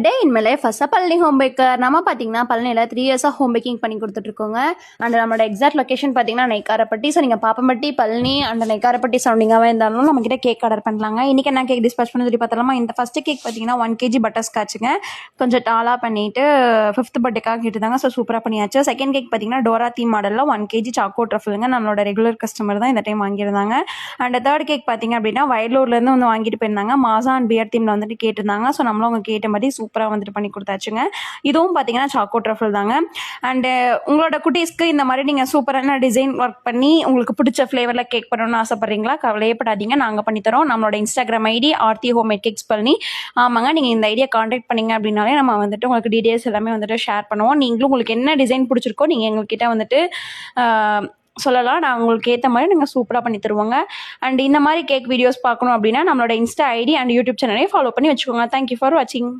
Day in my life first Palani home Baker. நம்ம பார்த்தீங்கன்னா பழனியில் 3 இயர்ஸாக ஹோம் பேக்கிங் பண்ணி கொடுத்துட்ருக்கோங்க. அண்ட் நம்மளோட எக்ஸாக்ட் லொக்கேஷன் பார்த்தீங்கன்னா நெய்க்காரப்பட்டி. ஸோ நீங்கள் பாப்பம்பட்டி பழனி அண்ட் நெய்க்காரப்பட்டி சரௌண்டிங்காகவே இருந்தாலும் நம்மக்கிட்ட கேக் ஆர்டர் பண்ணலாங்க. இன்றைக்கி என்ன கேக் டிஸ்பேச் பண்ணி சொல்லி பார்த்தலாமா? இந்த ஃபஸ்ட்டு கேக் பார்த்தீங்கன்னா 1 kg பட்டர் ஸ்காட்சுங்க. கொஞ்சம் டாலாக பண்ணிவிட்டு 5th பர்த்டேக்காக கேட்டுதாங்க. ஸோ சூப்பராக பண்ணியாச்சு. செகண்ட் கேக் பார்த்தீங்கன்னா டோரா தீம் மாடலில் 1 kg சாக்கோ ட்ரஃபிளுங்க. நம்மளோட ரெகுலர் கஸ்டமர் தான் இந்த டைம் வாங்கியிருந்தாங்க. அண்ட் தேர்ட் கேக் பார்த்தீங்க அப்படின்னா வயலூர்லேருந்து வந்து வாங்கிட்டு போயிருந்தாங்க. மாசா அண்ட் பியர் தீமில் வந்துட்டு கேட்டிருந்தாங்க. ஸோ நம்மளும் அவங்க கேட்ட மாதிரி சூப்பராக வந்துட்டு பண்ணி கொடுத்தாச்சுங்க. இதுவும் பார்த்தீங்கன்னா சாக்கோ ட்ரஃபிள் தாங்க. அண்டு உங்களோட குட்டீஸ்க்கு இந்த மாதிரி நீங்கள் சூப்பரான டிசைன் ஒர்க் பண்ணி உங்களுக்கு பிடிச்ச ஃப்ளேவரில் கேக் பண்ணணும்னு ஆசைப்பட்றீங்களா? கவலையப்படாதீங்க, நாங்கள் பண்ணித்தரோம். நம்மளோட Instagram ID Aarthi homemade cakes Palani. ஆமாங்க, நீங்கள் இந்த ஐடியா காண்டாக்ட் பண்ணிங்க அப்படின்னாலே நம்ம வந்துட்டு உங்களுக்கு டீடைல்ஸ் எல்லாமே வந்துட்டு ஷேர் பண்ணுவோம். நீங்களும் உங்களுக்கு என்ன டிசைன் பிடிச்சிருக்கோ நீங்கள் எங்கள்கிட்ட வந்துட்டு சொல்லலாம். நான் உங்களுக்கு ஏற்ற மாதிரி நாங்கள் சூப்பராக பண்ணி தருவோங்க. அண்ட் இந்த மாதிரி கேக் வீடியோஸ் பார்க்கணும் அப்படின்னா நம்மளோட இன்ஸ்டா ஐடி அண்ட் யூடியூப் சேனலையும் ஃபாலோ பண்ணி வச்சுக்கோங்க. தேங்க்யூ ஃபார் வாட்சிங்.